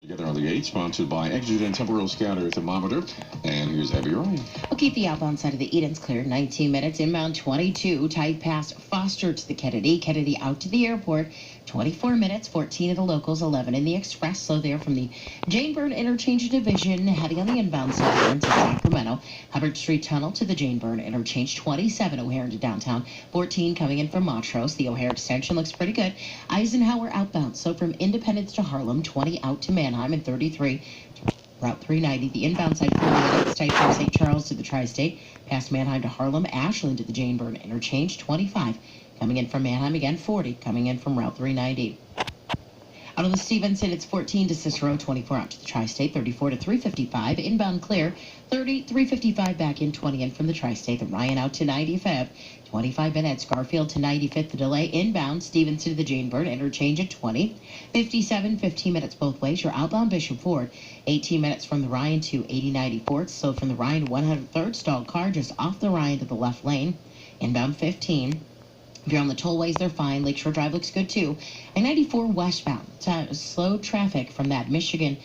Together on the 8, sponsored by Exogen Temporal Scatter Thermometer. And here's Abby Ryan. We'll keep the outbound side of the Edens clear. 19 minutes. Inbound 22. Tight past Foster to the Kennedy. Kennedy out to the airport. 24 minutes. 14 of the locals. 11 in the express. So there from the Jane Byrne Interchange Division. Heading on the inbound side into Sacramento. Hubbard Street Tunnel to the Jane Byrne Interchange. 27 O'Hare into downtown. 14 coming in from Montrose. The O'Hare extension looks pretty good. Eisenhower outbound. So from Independence to Harlem. 20 out to Manheim, and 33 Route 390. The inbound side 4 minutes. Tight from St. Charles to the Tri-State. Past Manheim to Harlem. Ashland to the Jane Byrne Interchange. 25 coming in from Manheim again. 40 coming in from Route 390. Out of the Stevenson, it's 14 to Cicero, 24 out to the Tri-State, 34 to 355. Inbound clear, 30, 355 back in, 20 in from the Tri-State. The Ryan out to 95, 25 minutes. Garfield to 95th, the delay. Inbound, Stevenson to the Jane Byrne Interchange at 20, 57, 15 minutes both ways. Your outbound Bishop Ford, 18 minutes from the Ryan to 8094. So from the Ryan to 103rd, stalled car just off the Ryan to the left lane. Inbound 15. If you're on the tollways, they're fine. Lakeshore Drive looks good, too. I-94 westbound. Slow traffic from that Michigan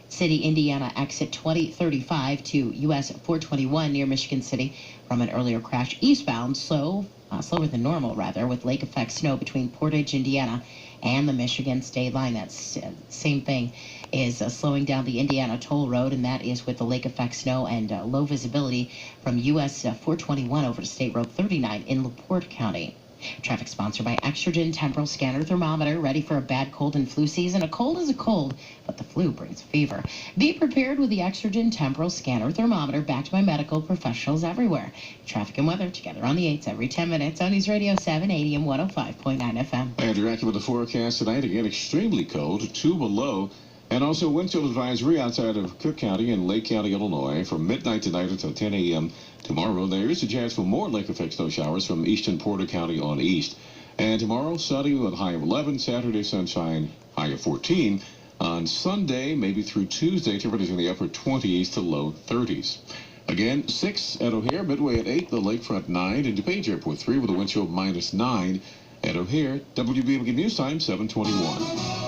City, Indiana exit 2035 to US 421 near Michigan City from an earlier crash. Eastbound, slower than normal, rather, with lake effect snow between Portage, Indiana, and the Michigan state line. That's same thing is slowing down the Indiana toll road, and that is with the lake effect snow and low visibility from US 421 over to State Road 39 in LaPorte County. Traffic sponsored by Exogen Temporal Scanner Thermometer. Ready for a bad cold and flu season? A cold is a cold, but the flu brings fever. Be prepared with the Exogen Temporal Scanner Thermometer, backed by medical professionals everywhere. Traffic and weather together on the 8s every 10 minutes on News Radio 780 and 105.9 FM. Andrew Ackie with the forecast tonight. Again, extremely cold, 2 below. And also wind chill advisory outside of Cook County and Lake County, Illinois, from midnight tonight until 10 a.m. tomorrow. There is a chance for more lake effect snow showers from eastern Porter County on east. And tomorrow, sunny with a high of 11. Saturday, sunshine, high of 14. On Sunday, maybe through Tuesday, temperatures in the upper 20s to low 30s. Again, 6 at O'Hare, Midway at 8, the Lakefront 9, and DuPage Airport 3 with a wind chill of -9 at O'Hare. WBMG News Time, 7:21.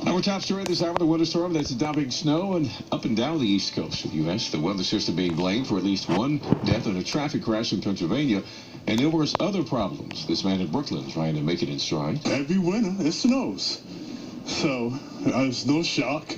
Our top story this hour, the winter storm that's dumping snow and up and down the east coast of the U.S. The weather system being blamed for at least one death in a traffic crash in Pennsylvania and numerous other problems. This man in Brooklyn trying to make it in stride. Every winter, it snows. So, there's no shock.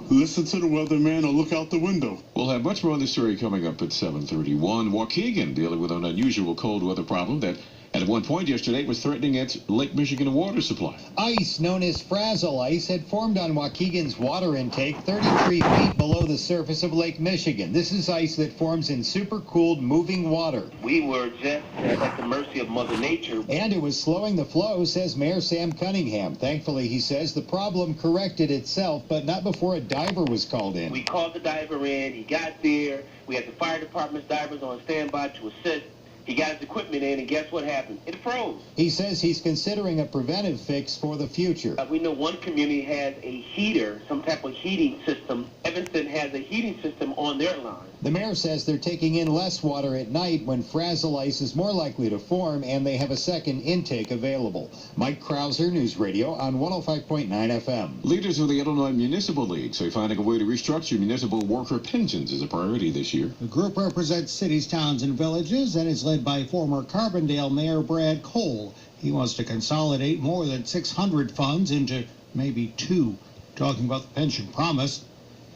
Listen to the weatherman or look out the window. We'll have much more on this story coming up at 7:31. Waukegan dealing with an unusual cold weather problem that at one point yesterday was threatening its Lake Michigan water supply. Ice known as Frazzle ice had formed on Waukegan's water intake 33 feet below the surface of Lake Michigan. This is ice that forms in supercooled moving water. We were just at the mercy of Mother Nature. And it was slowing the flow, says Mayor Sam Cunningham. Thankfully, he says, the problem corrected itself, but not before a diver was called in. We called the diver in. He got there. We had the fire department's divers on standby to assist. He got his equipment in, and guess what happened? It froze. He says he's considering a preventive fix for the future. We know one community has a heater, some type of heating system. Evanston has a heating system on their line. The mayor says they're taking in less water at night when Frazzle ice is more likely to form, and they have a second intake available. Mike Krauser, News Radio on 105.9 FM. Leaders of the Illinois Municipal League say finding a way to restructure municipal worker pensions is a priority this year. The group represents cities, towns, and villages and is led by former Carbondale Mayor Brad Cole. He wants to consolidate more than 600 funds into maybe 2. Talking about the pension promise,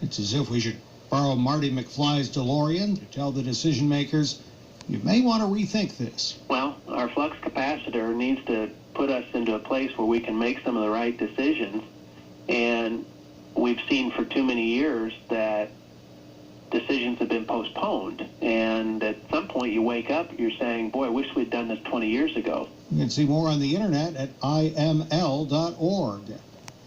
it's as if we should borrow Marty McFly's DeLorean to tell the decision makers, you may want to rethink this. Well, our flux capacitor needs to put us into a place where we can make some of the right decisions. And we've seen for too many years that decisions have been postponed. And at some point you wake up, you're saying, boy, I wish we'd done this 20 years ago. You can see more on the internet at iml.org.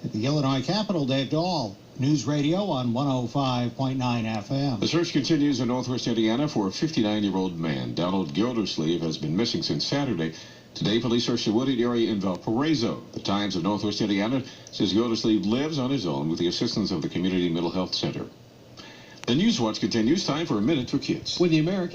At the Illinois Capitol, Dave Dahl, News Radio on 105.9 FM. The search continues in northwest Indiana for a 59-year-old man. Donald Gildersleeve has been missing since Saturday. Today, police searched the wooded area in Valparaiso. The Times of Northwest Indiana says Gildersleeve lives on his own with the assistance of the Community Mental Health Center. The News Watch continues. Time for a Minute for Kids. With the American